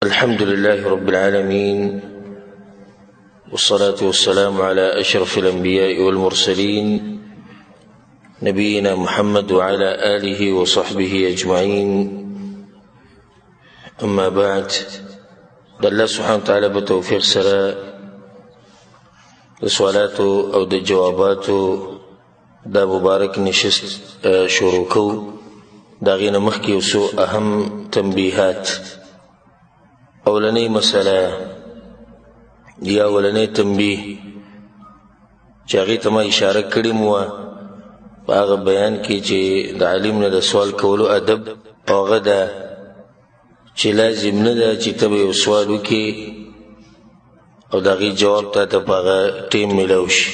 الحمد لله رب العالمين، والصلاة والسلام على أشرف الأنبياء والمرسلين نبينا محمد وعلى آله وصحبه أجمعين. أما بعد، الله سبحانه وتعالى بتوفيق سرا سوالاتو أو د جواباتو دا مبارك نشست شروكو دا غينا مخكي وسو أهم تنبيهات. اولنی مسئله یا اولنی تنبیه چې هغې ته ما اشاره کړې مو په هغه بیان کې چې د عالم نه د سوال کولو ادب او هغه ده چې لازم نه ده چې ته به یو سوال وکړې او د هغې جواب تا ته په هغه ټیم میلاو شي.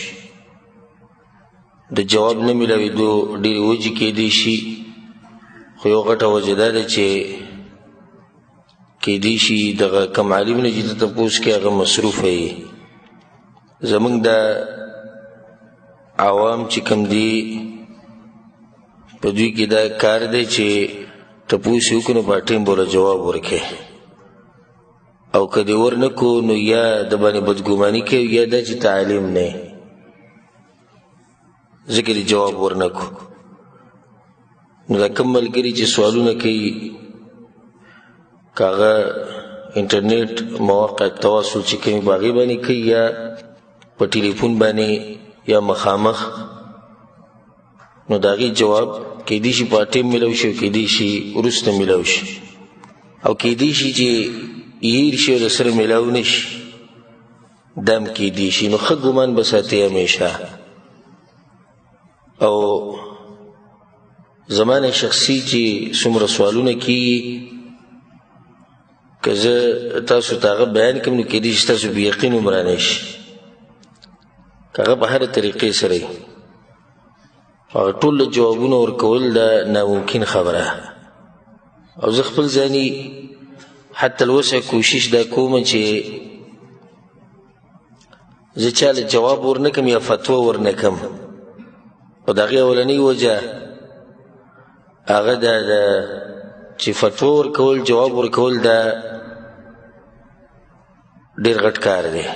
د جواب نه میلاوېدو ډېرې وجې کېدی شي، خو یو غټه وجه دا ده چې کېدی شي دغه کم عالم نه چې ته تپوس کې هغه مصروفه یې. زموږ دا عوام چې کوم دي په دوی کې دا کار دی چې تپوس یې وکړو نو په ټیم به جواب ورکړې، او که دې ورنه کړو نو یا د باندې بدګماني کوي یا دا چې تعلیم نه یې، ځکه دې جواب ورنه کړو. نو دا کوم ملګري چې سوالونه کوي کاغه انټرنیټ مواقع تواصل چې کوي باغې باندې کوي یا په ټلیفون باندې یا مخامخ، نو د هغې جواب کیدی شي په ټیم میلاو شي او کیدی شي وروسته میلاو شي، او کیدی شي چې هیر شي او د سره میلاو نه شي، دا هم کیدی شي. نو ښه ګمان به ساتئ همیشه. او زما نه شخصي چې څومره سوالونه کېږي که زه تاسو ته هغه بیان کړم نو کیدی شي تاسو بې یقین هم رانه شي، که هغه په هره طریقې سره وي. هغه ټول جوابونه ورکول دا ناممکن خبره، او زه خپل ځاني حتی الوسع کوشش دا کوم چې زه چاله جواب ورنه کړم یا فتوا ورنه کړم. او د هغې اولنۍ وجه هغه دا ده چې فتوا ورکول جواب ورکول دا ډېر غټ کار دی.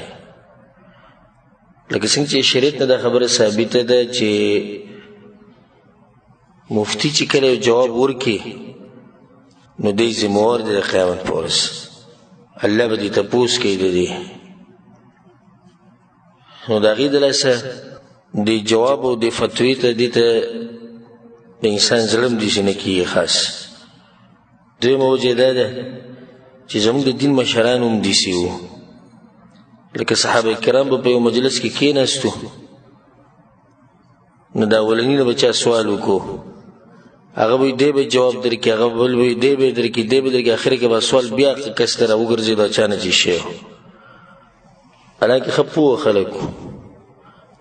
لکه څنګه چې شریعت نه دا خبره ثابته ده چې مفتي چې کله یو جواب ورکړي نو دی ذمهوار دی د قیامت په ورځ، الله به دې تپوس کوي د دې. نو د هغې د لاسه دې جواب او دې فتوې ته دې ته د انسان زړه هم داسې نه کېږي خاص. دویمه وجه دا ده چې زموږ د دین مشران هم داسې وو، لکه صحابه کرام به په یو مجلس کې کېناستو نو د اولني نه به چا سوال وکړو، هغه به دی به جواب درکړي، هغه بل به دی به درکړي، دی به درکړي، اخر کې به سوال بیا کس ته راوګرځېد او چا نه چې شی و. حالانکې ښه پوه خلک وو،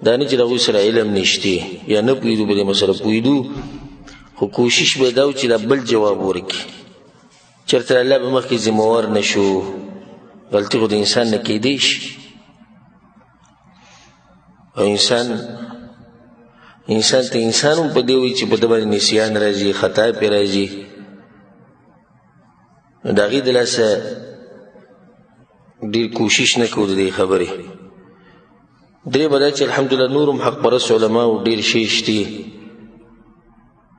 دا نه چې د هغوی سره علم نشتی یا نه پوهېدو په دې مسله پوهېدو، خو کوشش به دا و چې دا بل جواب ورکړي. چېرته الله به مخکې ذمهوار نه شو، غلطي خو د انسان نه کېدی شي، او انسان ته انسان هم په دې وایي چې په ده باندې نسیان راځي، خطا پرې راځي. نو د هغې د لاسه ډېر کوشش نه کوو د دې خبرې. درېیمه دا چې الحمدلله نور هم حق پرست علماو ډېر شی شتي،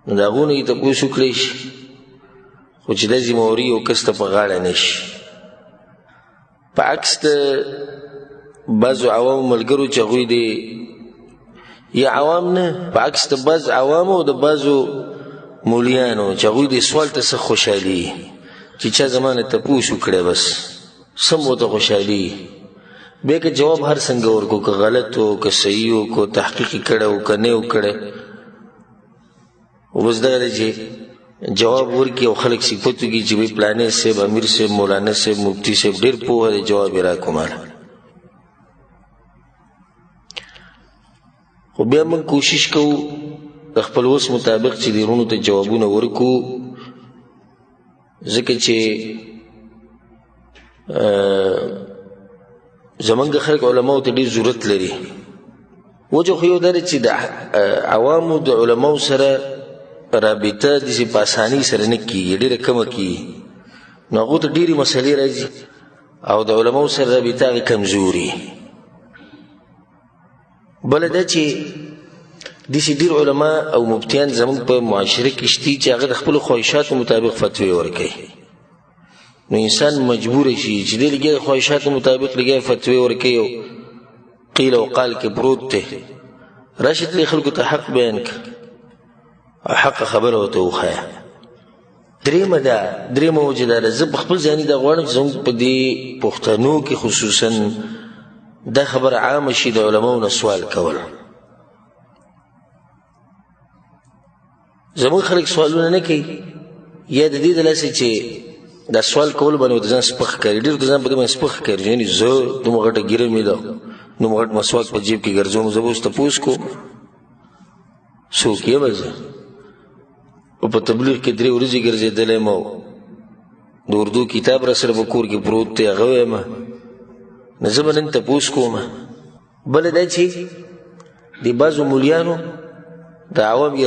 نو د هغو نه یې تپوس وکړی شي، خو چې دا ذمهواري یو کس ته په غاړه نه شي. په عکس د بعضو عوامو ملګرو چې هغوی د یا عوام نه، په عکس د بعض عوامو او د بعضو مولیانو چې هغوی د سوال ته څه خوشحالي چې چا زما نه تپوس وکړی بس سم ورته خوشحالي. بیا که جواب هر څنګه ورکو، که غلط و که صحیح و که تحقیق یې کړی و که نه یې وکړی، بس دغه دی چې جواب ورکړي او خلک صفت وکړي چې بھئی پلانی صاحب، امیر صاحب، مولانا صاحب، مفتی صاحب ډېر پوهه دی، جواب یې راکړو ماله. خو بیا موږ کوشش کوو د خپل وس مطابق چې دې وروڼو ته جوابونه ورکړو، ځکه چې زمونږ خلک علماو ته ډېر ضرورت لري. وجه خو یو دا دی چې د عوامو د علماو سره رابطه داسې په اسانۍ سره نه کېږي، ډېره کمه کېږي. نو هغو ته ډېرې مسلې راځي او د علماو سره رابطه هغې کمزوري. بله دا چې داسې ډېر علما او مفتیان زموږ په معاشره کې شتي چې هغه د خپلو خواهشاتو مطابق فتوې ورکوي. نو انسان مجبور شي چې دی لګیا د خواهشاتو مطابق لګیا فتوې ورکوي او قیل او قال کې پروت دی. راشه ترې خلکو ته حق بیان کړه او حقه خبره ورته وښایه. درېیمه وجه دا ده، زه په خپل ځاني دا غواړم چې زموږ په دې پښتنو کې خصوصا دا خبره عامه شي د علماو نه سوال کول. زموږ خلک سوالونه نه کوي، یا د دې د لاسه چې دا سوال کول باندې ورته ځان سپک ښکاري. ډېر ورته ځان په دې باندې سپک ښکاري، یعنې زه دومره غټه ګیره مې ده، دومره غټ مسواک په جیب کې ګرځوم، زه به اوس تپوس کوم څوک یې به زه او په تبلیغ کې 3 ورځې ګرځېدلی یم او د اردو کتاب را سره په کور کې پروت دی هغه وایم، نو زه به نن تپوس کوم. بله دا چې د بعضو مولیانو د عوام یې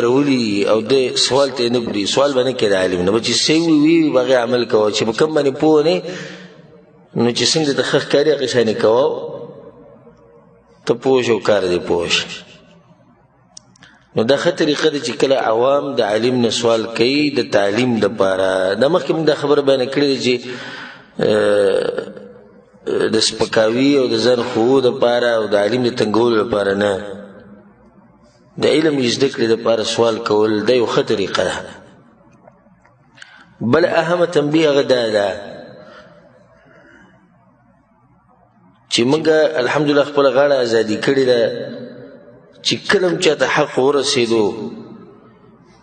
او د سوال ته یې نه کړي، سوال به نه کوي د عالم نه، به چې څه وي به هغې عمل کوه، چې په کوم باندې پوه نه نو چې څنګه د ښه ښکاري هغې شانې کوه، ته پوه شه او کار دې پوه شه. نو دا ښه طریقه ده چې کله عوام د عالم نه سوال کوي د تعلیم دپاره. دا مخکې موږ دا خبره بیانه کړې ده چې د سپکاوي او د ځان ښوو دپاره او د عالم د تنګولو دپاره نه، د علم د زده کړې دپاره سوال کول دا یو ښه طریقه ده. بله اهمه تنبیه هغه دا ده چې موږ الحمدلله خپله غاړه ازادي کړې ده چې کله هم چاته حق ورسېدو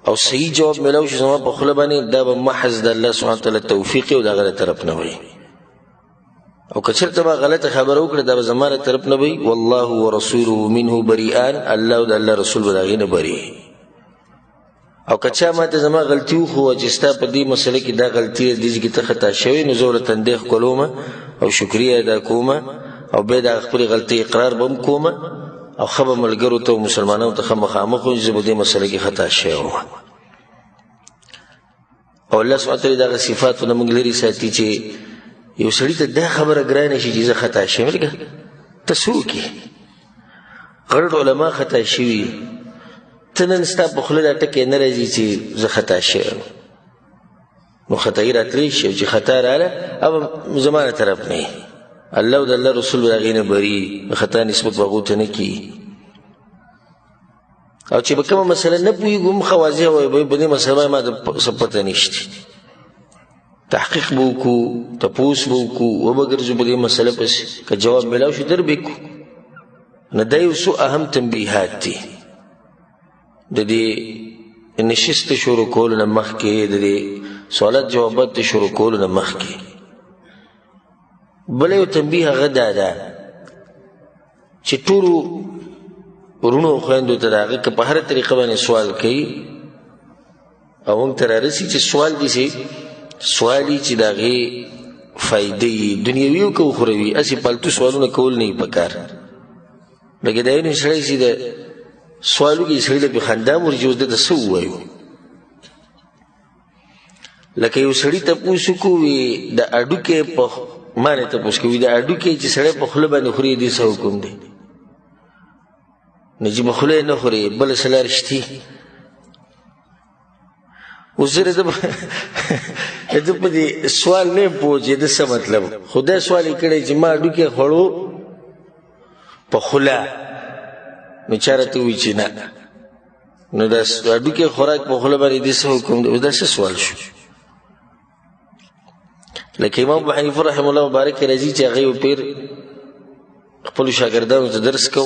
او صحیح جواب میلاو شي زما په خوله باندې، دا به محض د الله سبحانه وتعالی توفیق او د هغه له طرف نه وي، او که چېرته به غلطه خبره وکړه دا به زما له طرف نه وي. والله ورسوله منه بریئان، الله او د الله رسول به د هغې نه بري. او که چا ماته زما غلطي وښوه چې ستا په دې مسله کې دا غلطي ده، دې ځای کې ته خطا شوی، نو زه ورله تندی ښکلوم او شکریه ادا کوم او بیا د هغه خپلې غلطۍ اقرار به هم کوم او ښه به ملګرو ته او مسلمانانو ته ښه مخامخ وم چې زه په دې مسله کې خطا شوی وم. او الله سبحانه وتعالی دغه صفاتونه موږ لرې ساتي چې یو سړي ته دا خبره ګرانه شي چې زه خطا شوم. لکه ته څوک یې؟ غټ علما خطا شوي، ته نن ستا په خوله دا ټکی نه راځي چې زه خطا شوم، نو خطایي راتلی شي او چې خطا راغله او زما له طرف نه یې، الله او د الله رسول به د هغې نه بري، خطا نسبت به هغو ته نه کي. او چې به کومه مسله نه پوهېږو هم ښه واضح وایي په دې مسله باندې ما د څه پته نشته، تحقیق به وکړو، تپوس به وکړو، وبه ګرځو په دې مسله پسې، که جواب میلاو شو در به کړو. نو دا یو څو اهم تنبیهات دي د دې نشست شروع کولو نه مخکې، د دې سوالات جوابات د شروع کولو نه مخکې. بله یو تنبیه هغه دا ده چې ټولو ورونو او خویندو ته د هغه که په هره طریقه باندې سوال کوي او موږ ته رارسي چې سوال داسې سوالي چې د هغې فایده یي دنیوي او که اخروي، هسې پالتو سوالونه کول نه یي پکار. لکه دا یو سړی چې د سوال وکړي سړي له پې خندا م ورځي اوس ده ته څه ووایو. لکه یو سړي تپوس وکړو وي د هډوکې په ما نه تپوس کوي د هډوکې چې سړی په خوله باندې خوري دې څه حکم دی؟ نو چې په خوله یې نه خوري بله څه لارې شتي؟ اوس زه د په دې سوال نه یم پوه چې د څه مطلب، خو دا سوال یې کړی چې ما هډوکې خوړو په خوله، نو چا راته ووایي چې نه، نو دا هډوکې خوراک په خوله باندې دې څه حکم دی؟ دا څه سوال شو؟ لکه امام ابو حنیفه رحمه الله مبارک راځي چې هغه یو پیر خپلو شاګردانو ته درس کو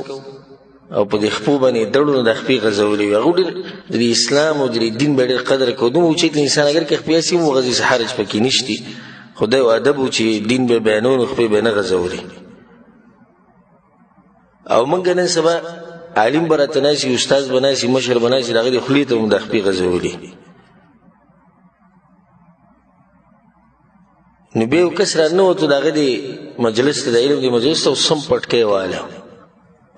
او په دې خپو باندې دړو نو د خپې غځولې وي. هغه ډېر د اسلام او د دین به ډېر قدر کوو، دومره اوچت انسان اگر که خپې هسې هم وغځي څه حرج پکې نشتي، خو دا یو ادب و چې دین به بیانو نو خپې به نه غځولې. او موږ نن سبا عالم به راته ناستي، استاذ به ناستي، مشر به ناستي، د هغه د خولې ته هم د خپې غځولې. نو بیا یو کس را ننوتو د هغه د مجلس ته د علم د مجلس ته او سم پټکی واله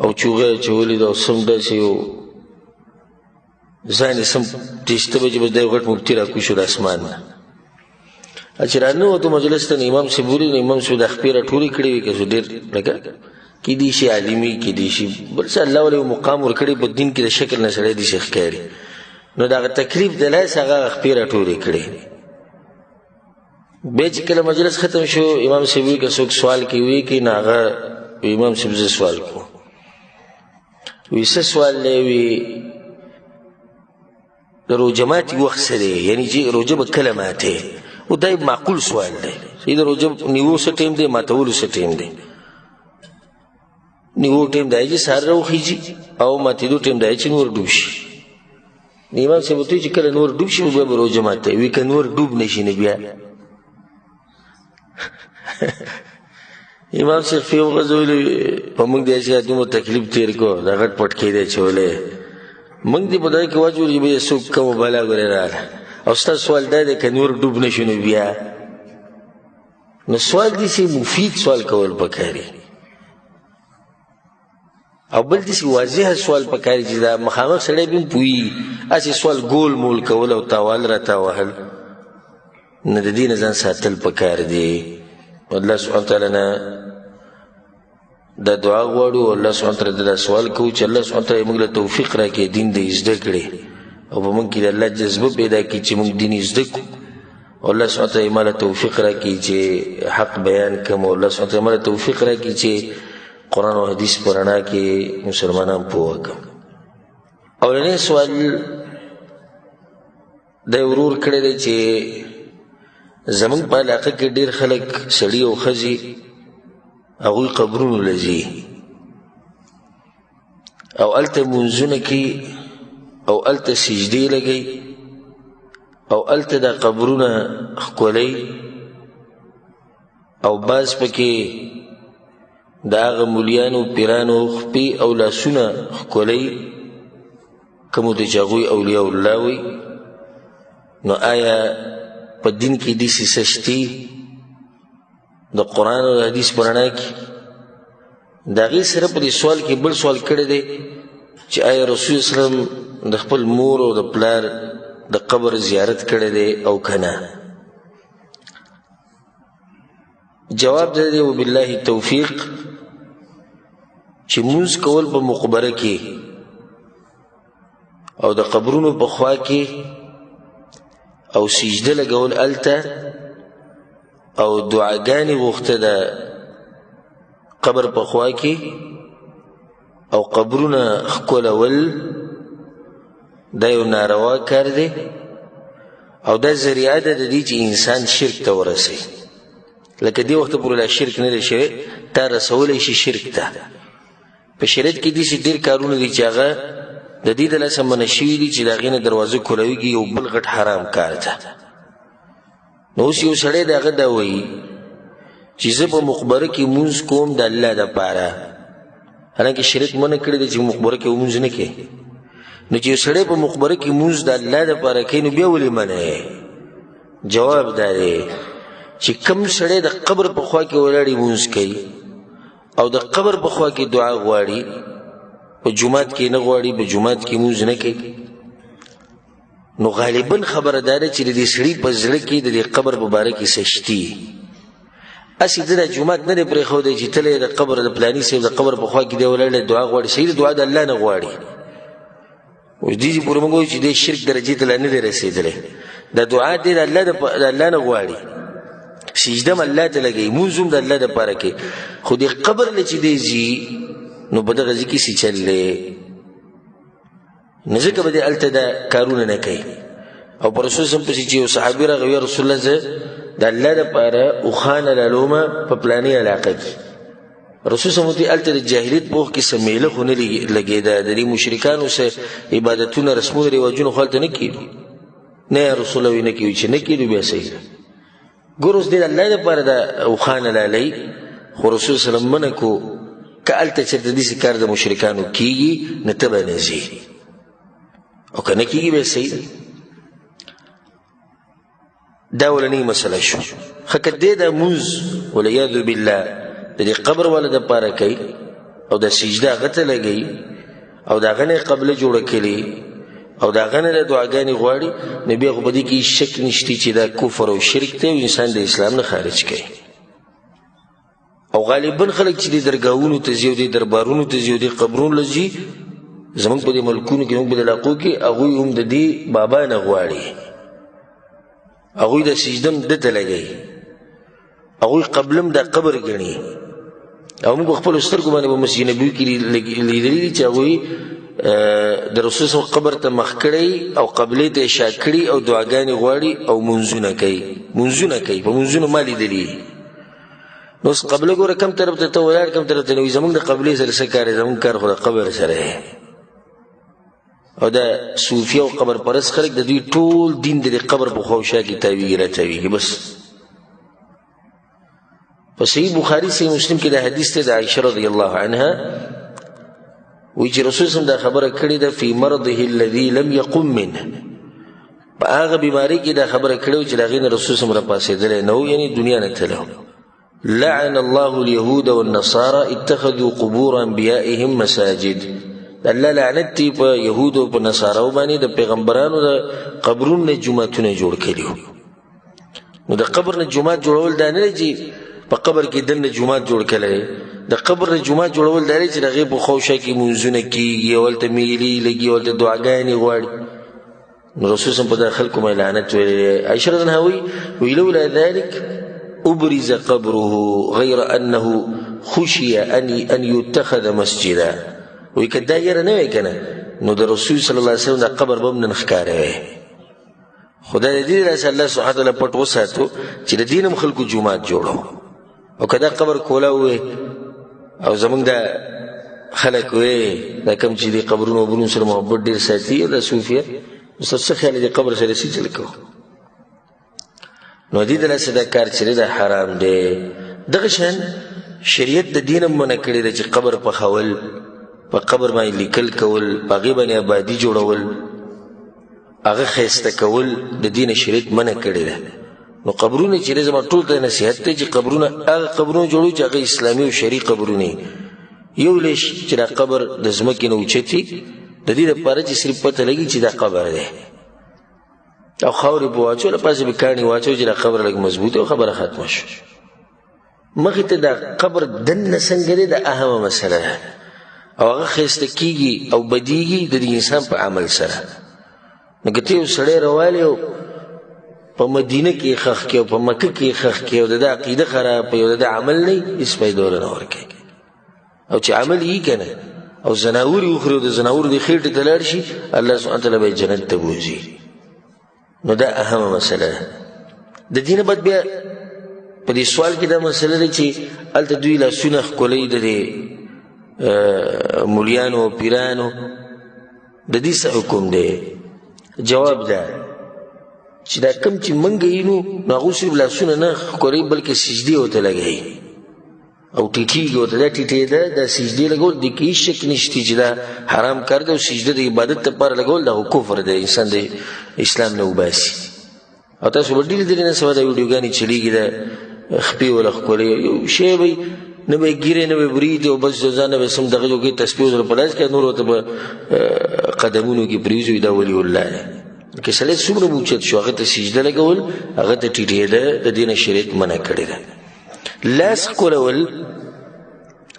او چوغه یې اچولې ده او سم داسې یو ځان یې سم ټیسته به چې بس دا یو غټ مفتي راکوز شو د اسمان نه. چې راننوتو مجلس ته امام صاحب ویلي امام صاحب د خپې راټولې کړې وي که څه ډېر لکه کیدای شي عالمي کیدای شي بل څه الله ولې مقام ورکړی په دین کې د شکل نه سړی داسې ښکاري نو د هغه تکلیف د لاسه هغه خپې راټولې کړې بیا چې کله مجلس ختم شو امام صاحب وی که څوک سوال کوي وی که نه هغه امام صاحب زه سوال کوم وی څه سوال دی وی د روژه ماتي وخت څه دی یعنې چې روژه به کله ماتې و دا معقول سوال دی چې د روژه نیو څه ټایم دی ماتولو څه ټایم دی نیو ټایم دی چې سهار راوخیږي او ماتېدو ټایم دی چې نور ډوب شي امام صاحب ورته چې کله نور ډوب شي نو بیا به روژه ماتوي وی که نور ډوب نه شي نو بیا امام صاحب فی وغځولي په موږ دی چې دومره تکلیف تېر کړو دا غټ پټکۍ دی اچولی موږ دې په دغه کې واچولو چې بیا څوک کومه بلا ګورې راغله او ستا سوال دا دی که نور ډوب نه شو نو بیا نو سوال داسې مفید سوال کول پکار او بل داسې واضحه سوال پکار چې دا مخامخ سړی بیا هم پوهېږي هسې سوال ګول مول کول او تاوال را تاوهل نه د دې نه ځان ساتل پکار دی الله سبحانه تعالی نه دا دعا غواړو الله سبحانه تعالی دا سوال کوو چې الله سبحانه تعالی موږ له توفیق راکړي دین د زده کړي او په موږ کې د الله جذبه پیدا کړي چې موږ دین زده کړو او الله سبحانه تعالی ما له توفیق راکړي چې حق بیان کړم او الله سبحانه تعالی ما له توفیق راکړي چې قرآن او حدیث په رڼا کې مسلمانان پوه کړم اولنی سوال دا ورور کړی دی چې زمونږ په علاقه کې ډېر خلک سړي او ښځې هغوی قبرونو له ځي او هلته لمونځونه کوي او هلته سجدې لګوي او هلته دا قبرونه ښکلوي او بعض پکې د هغه مولیانو پیرانو خپې او لاسونه ښکلوي کومو ته چې هغوی اولیاء الله وي نو آیا په دین کې داسې څه شته د قرآن او حدیث په رڼا کې د هغې سره په دې سوال کې بل سوال کړی دی چې آیا رسول اسلام د خپل مور او د پلار د قبر زیارت کړی دی او که نه جواب دی دی وبالله توفیق چې مونځ کول په مقبره کې او د قبرونو په خوا کې او سجده لګول هلته او دعاګانې غوښته د قبر په خوا کې او قبرونه ښکلول دا یو ناروا کار دی او دا ذریعه ده د دې چې انسان شرک ته ورسوي لکه دې وخته پورې لا شرک نه دی شوی تا رسولی شي شرک ته په شریعت کې داسې ډېر کارونه دي چې هغه د دې د لاسه منع شوي دي چې د هغې نه دروازه کولوېږي یو بل غټ حرام کار ده نو اوس یو سړی د هغه دا وایي چې زه په مقبره کې مونځ کوم د الله دپاره حالانکې شریعت منع کړی دی چې مقبره کې مونځ نه کوي نو چې یو سړی په مقبره کې مونځ د الله دپاره کوي نو بیا ولې منع جواب دا دی چې کوم سړی د قبر په خوا کې ولاړې مونځ کوي او د قبر په خوا کې دعا غواړي په جومات کې نه غواړي په جومات کې مونځ نه کوي نو غالبا خبره دا ده چې د دې سړي په زړه کې د دې قبر په باره کې څه شتي هسې ده د جومات نه دی پرېښودی چې تله د قبر د پلاني صاحب د قبر په خوا کې دی ولاړی دعا غواړي صحیح د دعا د الله نه غواړي اوس دې پورې موږ وایو چې دې شرک درجې ته لا نه دی رسېدلی د دعا دی د الله نه غواړي سجده م الله ته لګوي مونځ هم د الله دپاره کوي خو دې قبر نه چې دی ځي نو په دغه ځای کې څه چل دی نو ځکه به دې هلته دا کارونه نه کوي او په رسول صلی پسې چې یو صحابي راغی یا رسول الله زه د الله دپاره اوښانه لالومه په پلاني علاقه کې رسول صلی الله هلته د جاهلیت په وخت کې څه میله خو نه لګېده د دې مشرکانو څه عبادتونه رسمونه رواجونه خو هلته نه کېدو نه یا رسول الله نه کېدو چې نه کېدو بیا صحیح ده ګور اوس دې د الله دپاره د اوښانه لالئ خو رسول صلی الله منع کو که هلته چېرته داسې کار د مشرکانو کېږي نه ته به نه ځې او که نه کېږي بیا صحیح ده دا ولنۍ مسله شو ښه که دې دا مونځ والعیاذ بالله د دې قبر والا دپاره کوي او د سجده هغه ته لګوي او د هغه نه یې قبله جوړه کړي او د هغه نه دعاګانې غواړي نو بیا خو په دې کې شک نشته چې دا کفر او شرک دی او انسان د اسلام نه خارج کوي. او غالبا خلک چې د درګاهونو ته ځي او د دربارونو ته ځي او د قبرونو له ځي زمونږ په دې ملکونو کې زمونږ په دې علاقو کې هغوی هم د دې بابا نه غواړي، هغوی د سجده هم دته لګوي، هغوی قبلم د قبر ګڼي. او موږ په خپلو سترګو باندې په مسجد نبوي کې لیدلي دي چې هغوی د رسول صلی الله قبر ته مخ کړی او قبلې ته یې شا کړي او دعاګانې غواړي او منځونه کوي. په منځونو ما لیدلي. نو اوس قبله ګوره کم طرف ته ته ولاړ کم طرف ته نه وي، زموږ د قبلې سره څه کار دی؟ زموږ کار خو د قبر سره دی. او دا صوفیه او قبر پرست خلک د دوی ټول دین د قبر په خواوشا کې تاویږي راچاویږي بس. په صحیح بخاري صحیح مسلم کې دا حدیث دی د عائشه رضی الله عنها وی چې رسول صلی الله دا خبره کړې ده فی مرضه الذي لم يقم منه، په هغه بیماری کې دا خبره کړې چې د هغې نه رسول صلی الله راپاڅېدلی نه و، یعنې دنیا نه تللی. لعن الله اليهود والنصارى اتخذوا قبور انبیائهم مساجد. الله لعنت دی په یهودو او په نصاراو باندې د پیغمبرانو د قبرونو نه جوماتونه جوړ کړي وو. نو د قبر نه جومات جوړول دا نه دی چې په قبر کې دننه جومات جوړ کړی، د قبر نه جومات جوړول دا دی چې د هغې په خواوشا کې منځونه کېږي او هلته میلې لګي او هلته دعاګانې غواړي. نو رسول صلی په دا خلکو باندې لعنت ویلی. عایشه رضی الله عنها وی لولا ذلك ابرز قبره غیر انه خشي ان يتخذ مسجدا. وی که دا یره نه وی کنه نو د رسول صلی الله علیه وسلم د قبر به هم نن ښکاره وی. خدای د دې داسې الله سبحانه وتعالی پټ وساتو چې د دین هم خلکو جومات جوړو. او که دا قبر کولا وی او زمونږ دا خلک وی دا کوم چې د قبرونو وبرونو سره محبت ډېر ساتي او دا صوفیه استاد څه خیال دی قبر سره څه چل کوو؟ نو دې دلاسې دا کار چې دا حرام دی. دغه شان شریعت د دین هم منع کړی دی چې قبر پخول، په قبر باندې لیکل کول، په هغې باندې آبادي جوړول، هغه ښایسته کول د دین شریعت منع کړی دی. نو قبرونه چې زما ټول ته نصیحت دی چې قبرونه هغه قبرونه جوړوي چې هغه اسلامي او شرعي قبرونه یو لیش چې دا قبر د ځمکې نه اوچت وي د دې دپاره چې صرف پته لګي چې دا قبر دی او خاورې به واچو له پاسه به کاڼي واچو چې دا قبر لږ مضبوط او خبره ختمه شو. مخې ته دا قبر دننه څنګه دی دا اهمه مسله ده او هغه ښایسته کېږي او بدیږي د دې انسان په عمل سره. نو که ته یو سړی روالې او په مدینه کې خښ کې او په مکه کې خښ کې او د ده عقیده خراب او د ده عمل نه وي هېڅ فایده ورله نه ورکوي. او چې عمل یي که نه او زناور یې وخوري او د زناورو د خېټې ته لاړ شي الله سبحانه تعالی به یې جنت ته بوځي. نو دا اهمه مسله ده. د دې نه بعد بیا په دې سوال کې دا مسله ده چې هلته دوی لاسونه ښکلوي د دې مولیانو او پیرانو، د دې څه حکم دی؟ جواب ده چې دا کم چې موږ یینو نو هغوی صرف لاسونه نه ښکلوي بلکې سجدې ورته لګوي او ټیټېږي ورته. دا ټیټېده دا سجدې لګول دې کې هېڅ شک نشته چې دا حرام کار دی او سجده د عبادت لپاره لګول دا کفر دی، انسان د اسلام نه وباسي. او تاسو به ډېر لیدلي نن سبا دا ویډیوګانې چلېږي دا خپې وله ښکلوي یو شی به نه به یې ګیرې نه به یې برید او بس ځان نه به سم دغه جوګې تسبیح ورسره په لاس کړه نور ورته به قدمونو کې پرېږدي دا ولي الله دی. که سړی څومره به اوچت شو هغه ته سجده لګول هغه ته ټیټېده د دې نه شریعت منع کړې ده. لاس ښکلول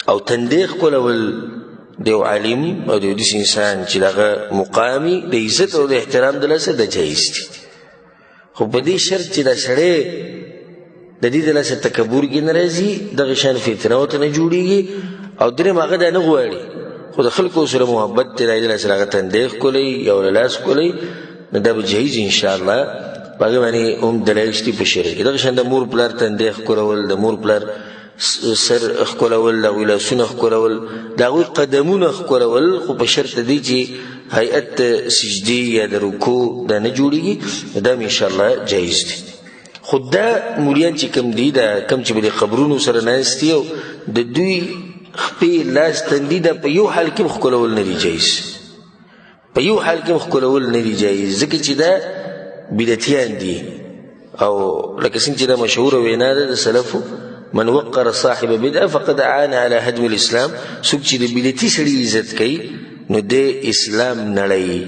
او تندی ښکلول د یو عالم او د یو داسې انسان چې د هغه مقامي د عزت او د احترام د لاسه د جایز دي، خو په دې شرط چې دا سړی د دې د لاسه تکبر کې نه راځي، دغه شان فتنه ورته نه جوړېږي او درېیم هغه دا نه غواړي خو د خلکو سره محبت دی د هغې سره هغه تندی ښکلوي یا له لاس ښکلوي نو دا به جایز انشاءالله. په هغې باندې هم دلایل شته په شریع کې. دغه شان د مور پلار تندی ښکلول، د مور پلار سر ښکلول، د هغوی لاسونه ښکلول، د هغوی قدمونه ښکلول، خو په شرط دی چې هیئت سجدې یا د رکوع دا نه جوړېږي، دا هم انشاءالله جایز دی. خو دا مولیان چې کوم دي دا کوم چې به د قبرونو سره ناست دي او د دوی خپې لاس تندي دا په یو حال کې ښکلول نه دي جایز، په یو حال کې ښکلول نه دي جایز ځکه چې دا بدعتیان دي. او لکه څنګه چې دا مشهوره وینا ده د سلفو من وقر صاحب بدعه فقد اعان على هدم الاسلام. څوک چې د بدعتي سړي عزت کوي نو د اسلام نړوي،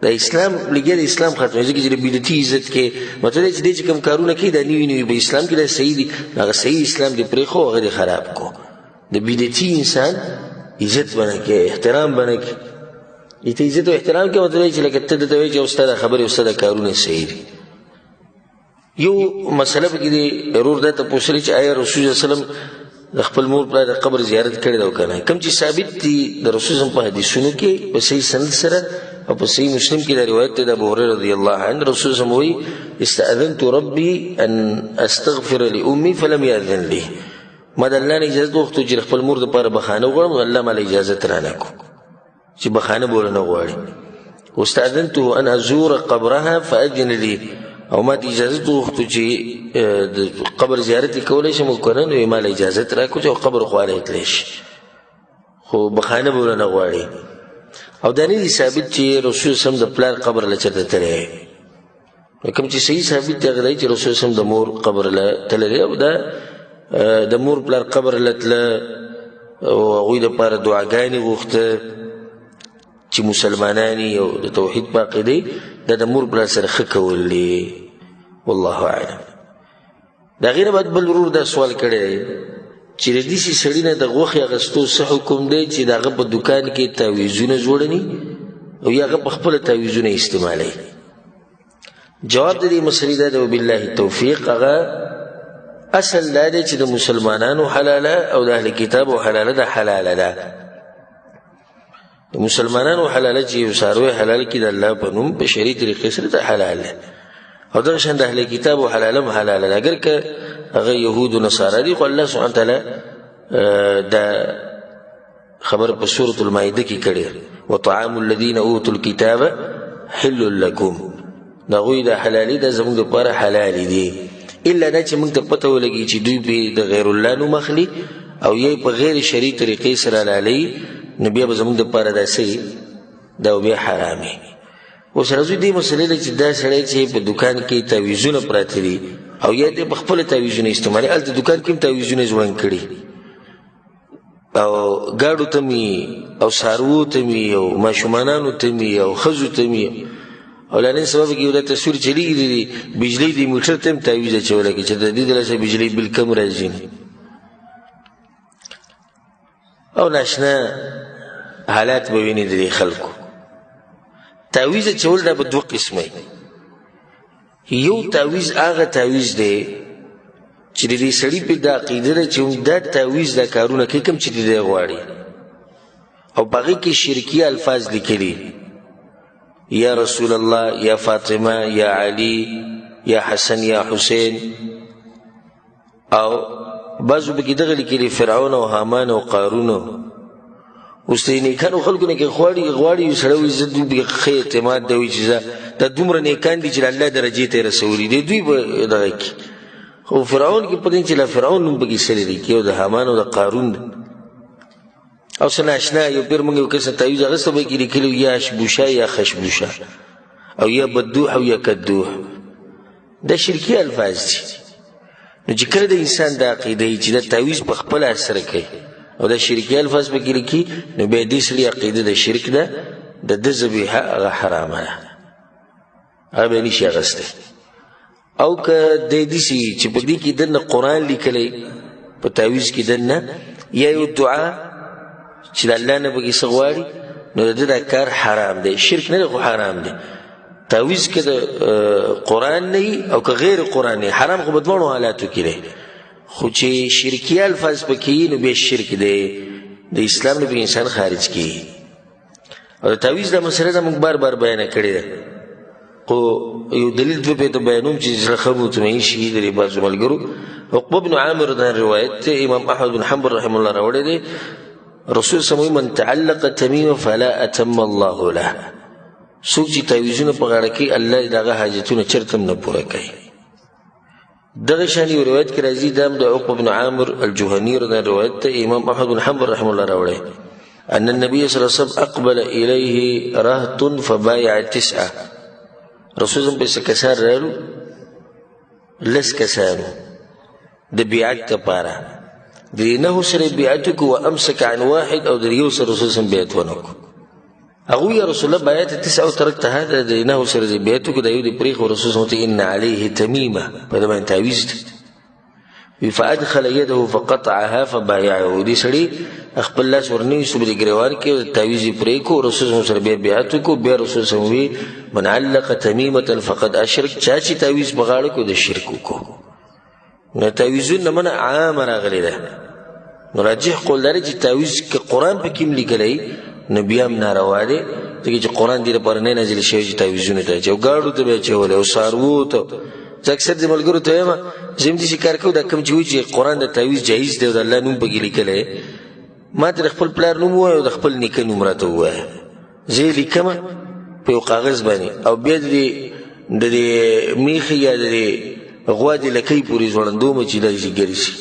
د اسلام لګیا د اسلام ختموي ځکه چې د بدعتي عزت کې مطلب چې دی چې کوم کارونه کوي دا نوي نوي په اسلام کې دا صحیح دي هغه صحیح اسلام دې پرېښو هغه دې خراب کو د بدعتي انسان عزت بنه کې احترام بنه کې ته عزت او احترام کې مطلب چې لکه ته درته وایي چې استاد خبرې استاد کارونه صحیح دي یو مسله پکې دی ضرور دا تپوس لري چې آیا رسول الله صلی الله علیه وسلم د خپل مور پلار د قبر زیارت کړی ده او که نه کوم چې ثابت دي د رسول الله په حدیثونو کې په صحیح سند سره او په صحیح مسلم کې دا روایت دی د ابو هريره رضی الله عنه رسول الله وایي استأذنت ربي ان استغفر لامي فلم يأذن لي ما د الله نه اجازه وغوښتو چې خپل مور دپاره بخانه وغواړم الله ماله اجازت رانه کړو چې بخانه به ورنه غواړي واستأذنته ان ازور قبرها فأذن لي او ما ته اجازه وغوښتو چې د قبر زیارت کولی شم او که نه نو یې ماله اجازت راکړو چې قبر خواله یې تلی شي خو بخانه به ورنه غواړي او دا نه دي ثابت چې رسول سم د پلار قبر له چېرته تلی کوم چې صحیح ثابت دی هغه دی چې رسول سم د مور قبر له تللی او دا د مور پلار قبر له تله او هغوی دپاره دعاګانې غوښته چې مسلمانان او د توحید په عقیدې دا د مور پلار سره ښه کول دي والله اعلم د هغې نه بعد بل ورور دا سوال کړی دی چې د داسې سړي نه د غوښې اخیستو څه حکم دی چې د هغه په دوکان کې تعویضونه جوړني او یا هغه په خپله تعویضونه استعمالوي جواب د دې مسلې دا دی وبالله توفیق هغه اصل دا دی چې د مسلمانانو حلاله او د اهل کتابو حلاله ده حلاله ده د مسلمانانو حلاله چې یو څاروی حلال کړي د الله په نوم په شرعي طریقې سره ده حلال ده او دغه شان د اهل کتابو حلاله هم حلاله ده اگر که هغه یهود و نصارا دي خو الله سبحانه تعالی دا خبر په سورة المائده کې کړی وطعام الذين اوتوا الكتاب حل لكم دا غوی دا حلالي دا زموږ دپاره حلالي دي الا دا چې موږ ته پته ولګي چې دوی به د غیر الله نوم اخلي او یې په غیر شرعي طریقې سره حلالوي نو بیا به زموږ دپاره دا څه دا بیا حرامي اوس راځو دې مسلې له چې دا سړی چې په دوکان کې تعویضونه پراته دي او یا دې په خپله تعویضونه استعمالوي هلته دوکان کې هم تعویضونه ژوند کړي او ګاډو ته مې او څاروو ته مې او ماشومانانو ته مې او ښځو ته مې او لا نن سبا کې یو دا تصویر چلیږي د بجلۍ د موټر ته هم تعویض اچولی کې چې د دې دلاسه بجلۍ بل کم راځي او ناشنا حالات به ویني د دې خلکو تعویض اچول دا به دوه قسمه یو تعویض هغه تعویض دی چې د دې سړي په دا عقیده ده چې دا تعویض دا کارونه کوي کوم چې د دی غواړي او په هغې کې شرکي الفاظ لیکلي یا رسول الله یا فاطمه یا علی یا حسن یا حسین او بعضو پکې دغه لیکلي فرعون او حامان او قارون اوس د نیکانو خلکو نه کې غواړي یو سړی وایي زه دوی پکې ښه اعتماد دی وایي چې دا دومره نیکان دي چې د الله درجې ته یې رسولي دی دوی به دغه کړي خو فرعون کې پته چې لا فرعون نوم پکې سلی دی کې او د حامان او د قارون او څه ناشنا یو پیر موږ یو کس تعویض اخیسته به کې لیکلي یا اشبوشه یا خشبوشه او یا بدوح او یا کدوح دا شرکي الفاظ دي نو چې کله د انسان دا عقیده چې دا تعویض په خپله اثر کوي او دا شرکي الفاظ پکې لیکي نو بیا دې سړي عقیده د شرک ده د ده ذبیحه هغه حرامه ده هغه به نشي اخیستی او که دی داسې چې په دې کې دننه قرآن لیکلی په تعویض کې دننه یا یو دعا چې د الله نه پکې څه غواړي نو د ده دا کار حرام دی شرک نه دی خو حرام دی تعویض که د قرآن نه او که غیر قرآن نه حرام خو په دواړو حالاتو کې دی خو چې شرکي الفاظ پکې نو بیا شرک دی د اسلام نه به انسان خارج کیږي او د تعویض دا مسله ده موږ بار بار بیانه کړې ده خو یو دلیل دوه پې ته بیانوم چې زړه ښه مطمئن شي د بعضو ملګرو عقبه بن عامر دا روایت امام احمد بن حنبل رحمه الله راوړی دی رسول سموي من تعلق تمیمه فلا اتم الله له څوک چې تعویضونه په غاړه کوي الله د هغه حاجتونه چېرته هم نه پوره کوي دغه شان یو روایت کې راځي دا هم د عقبه بن عامر الجهني دا روایت ته امام احمد بن حنبل رحمه الله راوړی ان النبي صلی الله علیه وسلم اقبل الیه رهط فبايع 9 رسول هم پیسه کسان رالو لس کسانو د بیعت دپاره د 9 سره بیعت وکړو وامسک عن واحد او د یو سره رسول هم بیعت ونه کړو هغوی یا رسول الله بآیات 9 ترکت هذا د 9 سره د بیعت وکړو د یو د پرېښو رسول صلی الله ان علیه تمیمه په ده باندې تعویض دی فادخل یده فقطعها فبايعه دې سړي خپل لاس ورنیوسو په دې ګریوان کې د تعویض یې پرې کړو رسول صلی الله سره بیا بیعت وکړو بیا رسول صلی الله وی من علق تمیمه فقد اشرک چا چې تعویض په غاړه کې د شرک وکړو نو تعویضونه من عام راغلی ده نو راجح قول لري چې تعویض کې قرآن په کې لیکلی نو بیا هم ناروا دی ځکه چې قرآن دې لپاره نه نازل شوی چې تعویضونه ته اچوي ګاډو ته به اچولی او څاروو ته زه اکثر د ملګرو ته وایم زه هم داسې کار کوو دا کوم چې وایي چې قرآن د تعویض جایز دی او د الله نوم پکې لیکلی ما ته د خپل پلار نوم ووایه او د خپل نیکه نوم راته ووایه زه یې لیکمه په یو کاغذ باندې او بیا د دې میخې یا د دې غوا د لکۍ پورې ځوړندومه چې دا چې ګرې شي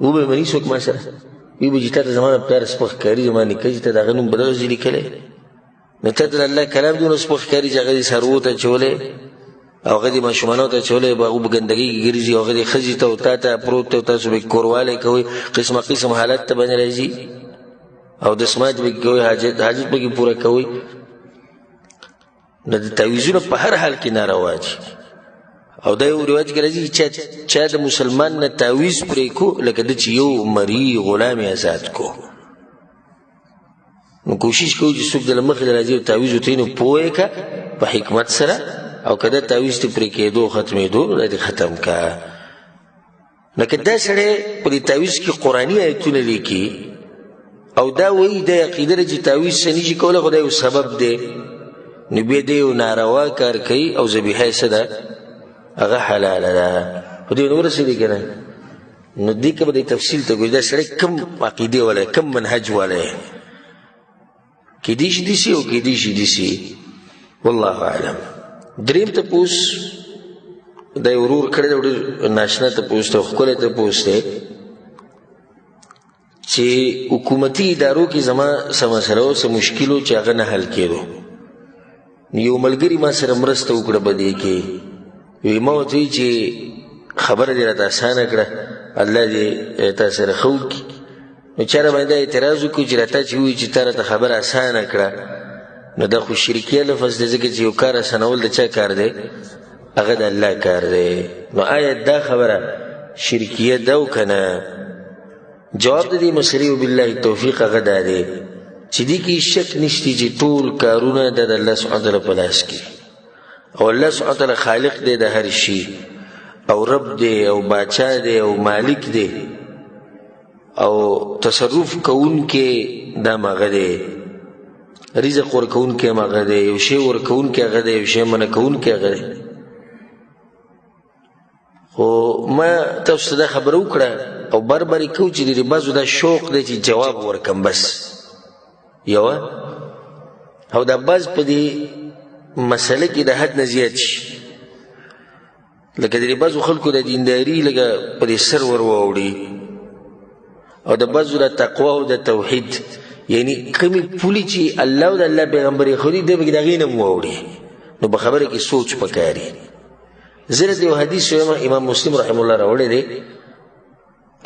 وبه مني څوک ما سره وی به چې تا ته زما د پلار سپک ښکاري زما نیکه چې ته د هغه نوم به دغسې لیکلی نو تا ته د الله کلام دونه سپک ښکاري چې هغه دې څاروو ته اچولی او هغه دې ماشومانو ته اچولی به هغه په ګندګۍ کې ګرځي او هغه دې ښځې ته او تا ته پروت دی او تاسو به کوروالی کوئ قسمه قسم حالت ته باندې راځي او دسمات به کوئ حاجت به کې پوره کوئ نو د تعویضونه په هر حال کې ناروا دي او دا یو روایت کې راځي چې چا د مسلمان نه تعویض پرې کو لکه د چې یو مري غلام آزاد کو نو کوشش کوو چې څوک د له مخې راځي او تعویض ورته نو پوه یې که په حکمت سره او که دا تعویض ته پرې کېدو ختمېدو نو دا دې ختم که لکه دا سړی په دې تعویض کې قرآني ایتونه لیکي او دا وایي دا عقیده ده چې تعویض څه نشي کولی خو دا یو سبب دی نو بیا دی یو ناروا کار کوي او ذبیحه یې څه ده هغه حلاله ده خو دې ونه ورسېدې که نه نو دې که به دې تفصیل ته ګوري دا سړی کم عقیدې والی کم منهج والی کیدای شي داسې او کیدای شي داسې والله اعلم دریم تپوس دا یو ورور کړی دی ډېر ناشنا تپوس دی او ښکلی تپوس دی چې حکومتي ادارو کې زما څه مسله و څه مشکل و چې هغه نه حل کېدو یو ملګري ما سره مرسته وکړه په دې کې وی ما ورته وایي چې خبره دې راته اسانه کړه الله دې تا سره ښه وکړي نو چا راباندې دا اعتراض وکړو چې راته چې ووایي چې تا راته خبره اسانه کړه نو دا خو شرکیه لفظ دی ځکه چې یو کار اسانول د چا کار دی هغه د الله کار دی نو آیا دا خبره شرکیه ده او که نه جواب د دې مسلې وبالله توفیق هغه دا دی چې دې کې شک نشتی چې ټول کارونه د الله سبحانه وتعالی په لاس کې او الله سبحانه وتعالی خالق دی د هر شي او رب دی او باچا دی او مالک دی او تصرف کوونکی دا هغه دی رزق ورکوونکی هغه دی یو شی ورکوونکی هغه دی یو شی منع کوونکی هغه دی خو ما تاسو ته دا خبره وکړه او بربرې کوو چې د بعضو دا شوق دی چې جواب ورکم بس یوه او دا بعض په دې مسله کې د حد نه زیات شي لکه د بعضو خلکو د دینداري لکه په دې سر ور واوړي او د بعضو د تقوا او د توحید یعنی کمی پولی چې الله او د الله پیغمبر یې ښودي دی پکې د هغې نه م واوړي نو په خبره کې سوچ پکاري زه درته یو حدیث وایم امام مسلم رحمه الله راوړی دی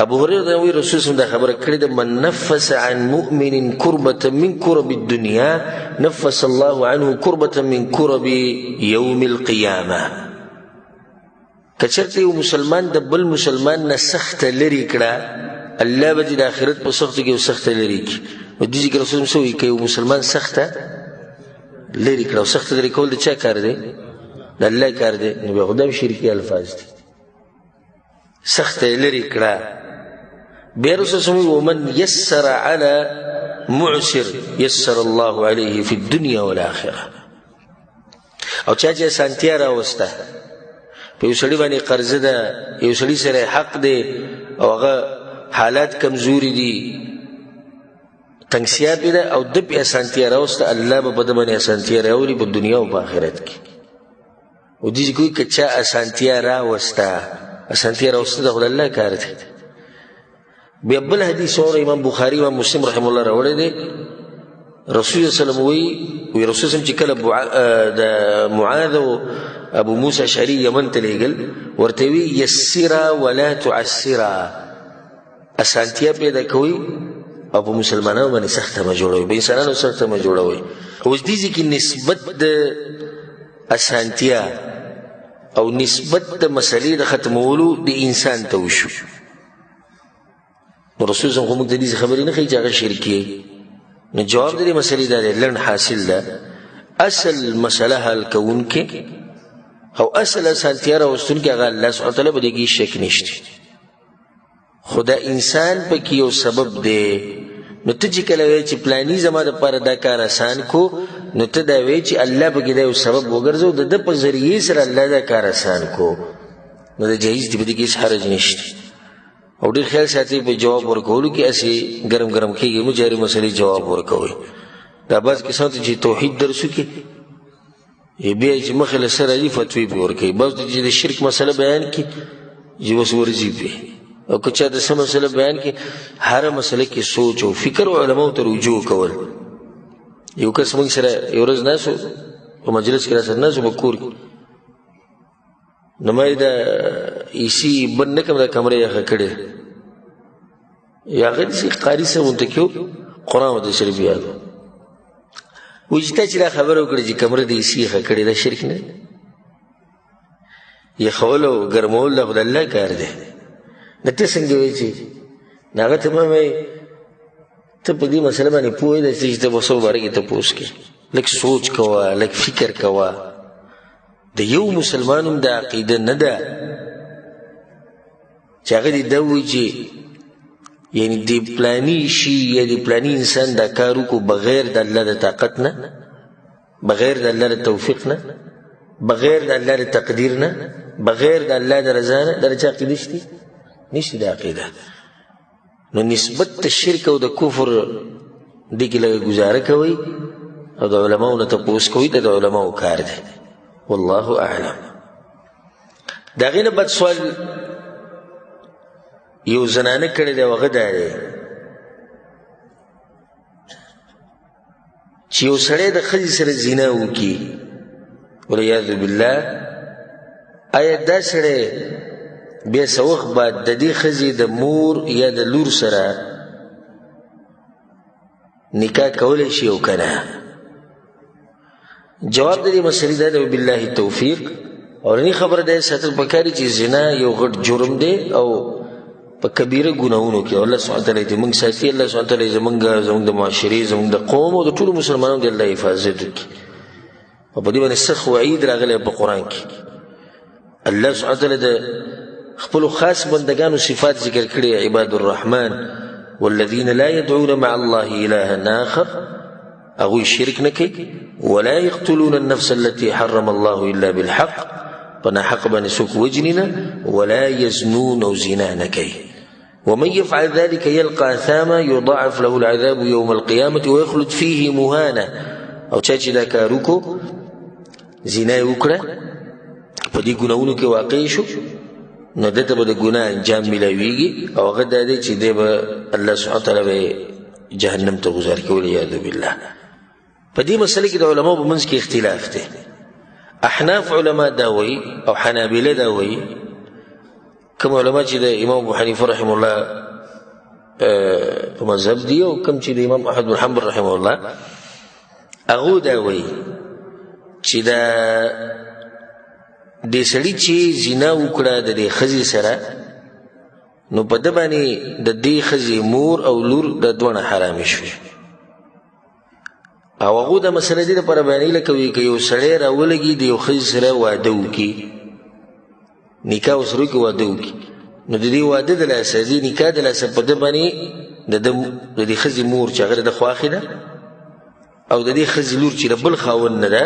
ابو هريره وی رسول الله دا خبره کړې ده من نفس عن مؤمن كربة من كرب الدنيا نفس الله عنه كربة من كرب يوم القيامه کچرته یو مسلمان د بل مسلمان نه سخت لري کړه الله به د آخرت په سخت کې سخت لري کی او دې ذکر رسول الله کوي یو مسلمان سخت لري کړه او سخت لري کول د چا کار دی د الله کار دی نو به خدای شرکی الفاظ دي سخت لري کړه بیا رسول الله ومن يسر على معسر يسر الله عليه في الدنيا والآخرة او چا چې سانتیا راوسته په یو سړي باندې قرضه ده یو سړي سره حق دی او هغه حالات کمزوري دي تنگسیا پې ده او ده پې اسانتیا راوسته الله به په ده باندې اسانتیا راولي په دنیا او په آخرت کې او دې کوي که چا اسانتیا راوسته ده خو د الله کار دی بیا بل حدیث اور امام بخاری امام مسلم رحم الله راوړی دی رسول الله صلی الله علیه وسلم رسول الله چې کله د معاذ او ابو موسی اشعری یمن ته لېږل ورته وی یسرا ولا تعسرا اسانتیا پیدا کوي او په مسلمانانو باندې سخته مه جوړوئ، په انسانانو سخته مه جوړوئ. اوس دې ځای کې نسبت د اسانتیا او نسبت د مسلې د ختمولو د انسان ته وشو. نو رسول صلی الله علیه وسلم خو موږ ته دې خبرې نه ښیي چې هغه شرکي. نو جواب د دې مسلې دا دی، لنډ حاصل ده اصل مسله حل کوونکې او اصل اسانتیا راوستونکې هغه الله سبحانه وتعالی په دې کې شک نشته. خو دا انسان پکې یو سبب دی. نو ته چې کله وایې چې پلاني زما دپاره دا کار آسان کو، نو ته دا وایې چې الله پکې دا یو سبب وګرځو، د ده په ذریعې سره الله دا کار آسان کو، نو دا جایز دی، په دې کې هېڅ حرج نشته. او ډېر خیال ساتئ په جواب ورکولو کې هسې ګرم ګرم کېږي مو جاري مسلې جواب ورکوئ. دا بعض کسانو ته چې توحید درس وکړي بیا چې مخې له سره راځي فتوی پې ورکوي، بعض ته چې د شرک مسله بیان کړي چې بس ورځي پې، او که چا د څه مسله بیان کړي هره مسله کې سوچ او فکر او علماو ته رجوع کول. یو کس موږ سره یو ورځ ناست و په مجلس کې راسره ناست و په کور کې، نو ما یې دا ایسي بند نه کړم، دا کمره یخه کړې یا هغه داسې قاري صاحب غونته کې و، قرآن ورته شریف یاد و. وایي چې تا چې دا خبره وکړې چې کمره د ایسي یخه کړې دا شرک نه دی؟ یخول او ګرمول دا خو د الله کار دی. نو ته څنګه وایې چې نو هغه ته ما وایي ته په دې مسله باندې پوه یې چې ته به څه باره کې تپوس کې لږ سوچ کوه، لږ فکر کوه. د یو مسلمان هم دا عقیده نه ده چې هغه دې دا وایي چې یعنی د پلاني شي یا د پلاني انسان دا کار وکړو بغیر د الله د طاقت نه، بغیر د الله د توفیق نه، بغیر د الله د تقدیر نه، بغیر د الله د رضا نه. دا چا عقیده شته؟ نشته دا عقیده. نو نسبت د شرک او د کفر دې کې لږه ګزاره کوئ او د علماو نه تپوس کوئ، دا د علماو کار دی. والله اعلم. د هغې نه بد سوال یو زنانه کړی دی، هغه دا دی چې یو سړی د ښځې سره زنا وکړي والعیاذ بالله، آیا دا سړی بیا څه وخت بعد د دې ښځې د مور یا د لور سره نکاح کولی شي او که نه؟ جواب د دې مسلې دا دی وبالله التوفیق. اورني خبره دا ساتل پکار دي چې زنا یو غټ جرم دی او په کبیره ګناهونو کې الله سبحانه وتعالی دې موږ ساتي، الله سبحانه وتعالی زموږ د معاشرې، زموږ د قوم او د ټولو مسلمانانو د الله حفاظت وکړي. او په دې باندې سخت وعید راغلی په قرآن کې. الله سبحانه وتعالی د خپلو خاص بندګانو صفات ذکر کړي، عباد الرحمن والذین لا يدعون مع الله إلها آخر، هغوی شرک نه کوي، ولا يقتلون النفس التي حرم الله إلا بالحق، په ناحق باندې څوک وجني نه، ولا يزنون، او زنا نه کوي. ومن يفعل ذلك يلقى أثاما يضاعف له العذاب يوم القيامة ويخلد فيه مهانا. او چا چې دا کار وکړو زنا یې وکړه په دې ګناهونو کې واقع شو، نو ده ته به د ګناه انجام میلاویږي، او هغه دا دی چې دی به الله سبحانه وتعالی به جهنم ته ګذار کوي والعیاذ بالله. په دې مسله کې د علماو په منځ کې اختلاف دی. احناف علما دا وایي او حنابله دا وایي، کوم علما چې د امام ابو حنیفه رحمه الله په مذهب دی او کوم چې د امام احمد بن حنبل رحمه الله، هغه دا وایي چې دا دې سړي چې زنا وکړه د دې ښځې سره، نو په ده باندې د دې ښځې مور او لور د دواړه حرامې شوې. او هغو دا مسله دې دپاره بیانوي لکه وایي که یو سړی راولګي د یو ښځې سره واده وکړي، نکاح ورسره وکړي، واده وکړي، نو د دې واده د لاسه، د دې نکاح د لاسه په ده باندې د دې ښځې مور چې هغه د خواښې ده او د دې ښځې لور چې د بل خاوند نه ده،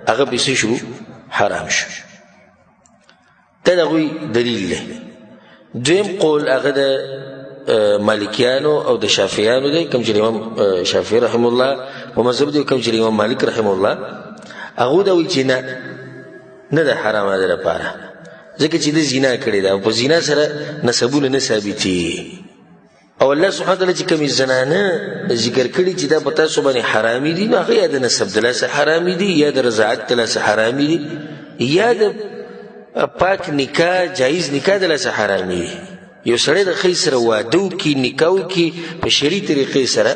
هغه پې څه شو؟ حرام شو. دا د هغوی دلیل دی. دویم قول هغه د مالکیانو او د شافعیانو دی، کوم چې امام شافعي رحمه الله په مذهب دی، کوم چې امام مالک رحمه الله هغه دا وایي چې نه ده حرامه ده لپاره، ځکه چې د زنا کړې ده او په زنا سره نسبونه نه ثابتېږي. او الله سبحانه وتعالی چې کومې زنانه ذکر کړي چې دا په تاسو باندې حرامي دي، نو هغه یا د نسب د لاسه حرامي دي، یا د رضاعت د لاسه حرامي دي، یا د پاک نکاح جایز نکاح د لاسه حرامي دي. یو سړی د ښځې سره واده وکړي نکاح وکړي په شرعي طریقې سره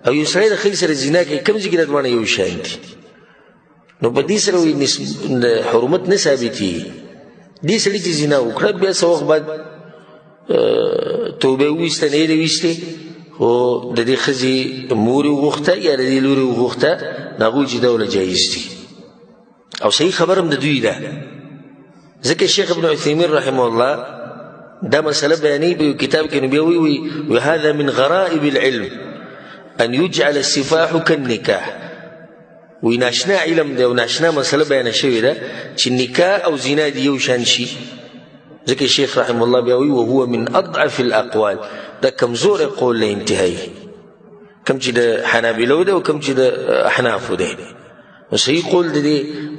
او یو سړی د ښځې سره زنا کوي کوم ځای کې دا دواړه یو شان دي نو په دې سره حرمت نه ثابتېږي دې سړي چې زنا وکړه بیا څه وخت بعد توبه وویسته نه یې دې ویستې خو د دې ښځې مور یې وغوښته یا د دې لور یې وغوښته نو هغوی چې دوله جایز دي او صحیح خبر هم د دوی ده ځکه شیخ ابن عثیمین رحمه الله دا مسله بیانوي په یو کتاب کې نو بیا وایي وهذا من غرائب العلم ان يجعل السفاح كالنکاح وی ناشنا علم دی او ناشنا مسله بیانه شوې ده چې نکاح او زنا دي یو شان شي ځکه شیخ رحمه الله بیا وایي وهو من اضعف الاقوال دا کمزور قول له انتهایی کم چې د حنابلو دی او کم چې د احنافو دی صحیح قول د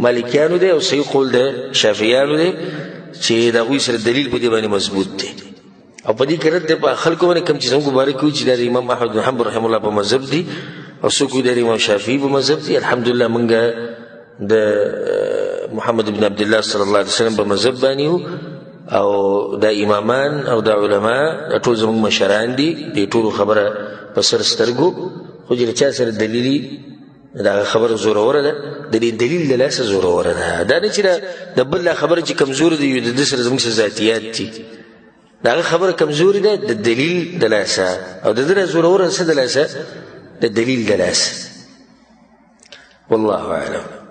مالکیانو دی او صحیح قول د شافعیانو دی چې د هغوی سره دلیل په دې باندې مضبوط دی او په دې کې رد دی په خلکو باندې کوم چې زموږ مبارک وي چې د امام احمد بن حنبل رحمه الله په مذهب دي او څوک د امام شافعي په مذهب دي الحمدلله موږ د محمد بن عبد الله صلی الله علیه وسلم په مذهب باندې او دا امامان او دا علما ټول زموږ مشران دي دې ټولو خبره په سر سترګو خو چې چا سره دلیلي دا خبره زوروره ده د دې دلیل له لاسه زوروره ده دا نه چې د بل خبره چې کمزوري دي د دې سره زموږ ذاتیات دي دا خبره کمزوري ده د دلیل د لاسه او د دې زوروره څه د لاسه د دلیل د لاسه والله اعلم